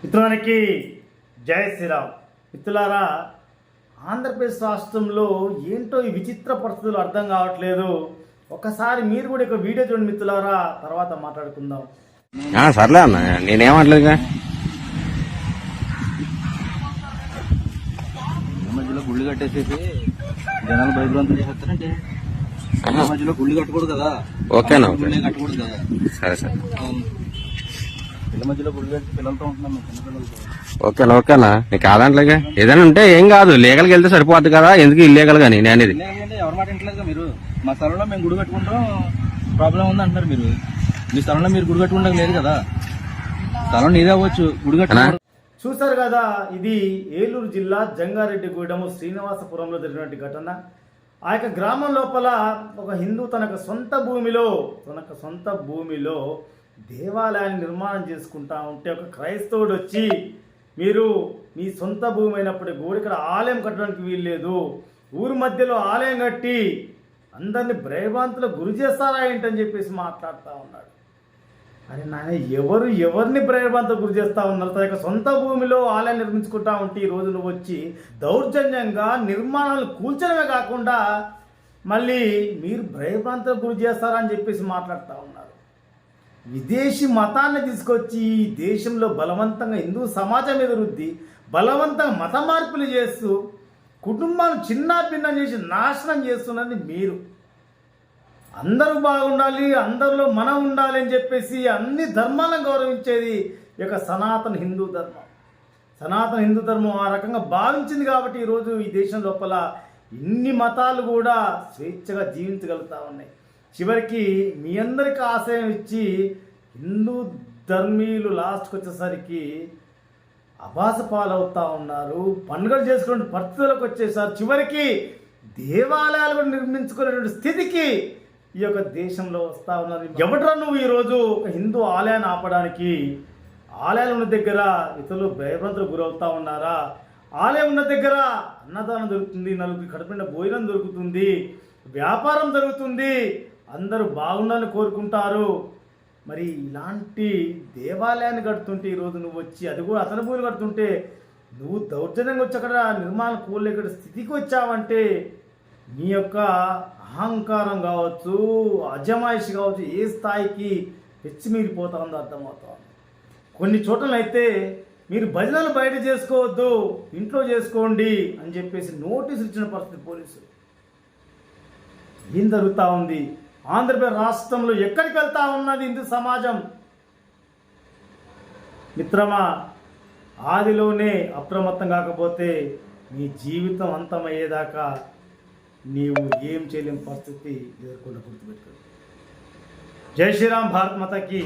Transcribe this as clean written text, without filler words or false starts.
మిత్రులకి జై శ్రీరామ్. మిత్రులారా, ఆంధ్రప్రదేశ్ రాష్ట్రంలో ఏంటో ఈ విచిత్ర పరిస్థితులు అర్థం కావట్లేదు. ఒకసారి మీరు కూడా ఒక వీడియో చూడండి మిత్రులారా, తర్వాత మాట్లాడుకుందాం. సర్లే అన్న, నేనేమట్లేదుగా. మధ్యలో గుళ్ళు కట్టేసేసి జనాలు భయభ్రాంతం చేసేస్తారంటే మధ్యలో గుళ్ళు కట్టకూడదు కదా. ఓకేనా? గుళ్ళే కట్టకూడదు కదా. సరే సరే. పిల్లల మధ్యలో గుళ్ళు కట్టి పిల్లలతో ఉంటున్నాం చిన్నపిల్లలతో. ఓకేనా? నీకు కాదంట్లేగా. ఏదైనా ఉంటే ఏం కాదు, లీగల్కి వెళ్తే సరిపోద్ది కదా. ఎందుకు ఇల్లీగల్ గా నేను అనేది? ఎవరి మాట ఇంట్లేదు మీరు. మా స్థలంలో మేము గుడి కట్టుకుంటాం, ప్రాబ్లం ఉంది అంటున్నారు మీరు. మీ స్థలంలో మీరు గుడి కట్టుకుంటాం లేదు కదా. స్థలం నీదే అవ్వచ్చు, గుడి కట్టుకుంటారు. చూసారు కదా, ఇది ఏలూరు జిల్లా జంగారెడ్డిగూడెం శ్రీనివాసపురంలో జరిగినటువంటి ఘటన. ఆ యొక్క గ్రామం లోపల ఒక హిందూ తన సొంత భూమిలో దేవాలయాన్ని నిర్మాణం చేసుకుంటా ఉంటే ఒక క్రైస్తవుడు వచ్చి, మీరు మీ సొంత భూమి అయినప్పటికీ కూడా ఇక్కడ ఆలయం కట్టడానికి వీల్లేదు, ఊరి మధ్యలో ఆలయం కట్టి అందరినీ భయభ్రాంతులకు గురి చేస్తారా ఏంటని చెప్పేసి మాట్లాడుతూ ఉన్నాడు. అరే నాయన, ఎవరిని భయభ్రాంతులకు గురి చేస్తూ ఉన్నారు? తన యొక్క సొంత భూమిలో ఆలయం నిర్మించుకుంటా ఉంటే ఈ రోజు నువ్వు వచ్చి దౌర్జన్యంగా నిర్మాణాలు కూల్చడమే కాకుండా మళ్ళీ మీరు భయభ్రాంతులకు గురి చేస్తారా అని చెప్పేసి మాట్లాడుతూ ఉన్నారు. విదేశీ మతాన్ని తీసుకొచ్చి ఈ దేశంలో బలవంతంగా హిందూ సమాజం మీద రుద్ది బలవంతంగా మత మార్పులు చేస్తూ కుటుంబాలను చిన్నాభిన్నం చేసి నాశనం చేస్తున్నది మీరు. అందరూ బాగుండాలి, అందరిలో మనం ఉండాలి అని చెప్పేసి అన్ని ధర్మాలను గౌరవించేది ఈ యొక్క సనాతన హిందూ ధర్మం ఆ రకంగా భావించింది కాబట్టి ఈరోజు ఈ దేశం లోపల ఇన్ని మతాలు కూడా స్వేచ్ఛగా జీవించగలుగుతూ ఉన్నాయి. చివరికి మీ అందరికీ ఆశయం ఇచ్చి హిందూ ధర్మీయులు లాస్ట్కి వచ్చేసరికి అభాస పాలవుతూ ఉన్నారు. పండుగలు చేసుకునే పరిస్థితులకు వచ్చేసారు. చివరికి దేవాలయాలు కూడా నిర్మించుకునేటువంటి స్థితికి ఈ యొక్క దేశంలో వస్తూ ఉన్నారు. ఎవడరా నువ్వు ఈరోజు ఒక హిందూ ఆలయాన్ని ఆపడానికి? ఆలయాలు ఉన్న దగ్గర ఇతరులు భయభ్రాంతులకు గురవుతూ ఉన్నారా? ఆలయం ఉన్న దగ్గర అన్నదానం దొరుకుతుంది, నలుగురికి కడుపునిండా భోజనం దొరుకుతుంది, వ్యాపారం జరుగుతుంది, అందరూ బాగుండాలని కోరుకుంటారు. మరి ఇలాంటి దేవాలయాన్ని కడుతుంటే ఈరోజు నువ్వు వచ్చి, అది కూడా అతని భూమిని కడుతుంటే నువ్వు దౌర్జన్యంగా వచ్చి అక్కడ నిర్మాణం కూడలేక స్థితికి వచ్చావంటే నీ యొక్క అహంకారం కావచ్చు, అజమాయిషి కావచ్చు, ఏ స్థాయికి పెచ్చిమీరిపోతా ఉందో అర్థమవుతా ఉంది. కొన్ని చోట్లయితే మీరు భజనలు బయట చేసుకోవద్దు, ఇంట్లో చేసుకోండి అని చెప్పేసి నోటీసులు ఇచ్చిన పరిస్థితి పోలీసులు. ఏం జరుగుతూ ఉంది? ఆంధ్రప్రదేశ్ రాష్ట్రంలో ఎక్కడికి వెళ్తా ఉన్నది హిందూ సమాజం? మిత్రమా, ఆదిలోనే అప్రమత్తం కాకపోతే నీ జీవితం అంతమయ్యేదాకా నీవు ఏం చేయలేని పరిస్థితి ఎదుర్కొన్న గుర్తుపెట్టుకో. జై శ్రీరామ్. భారత్ మాతకి.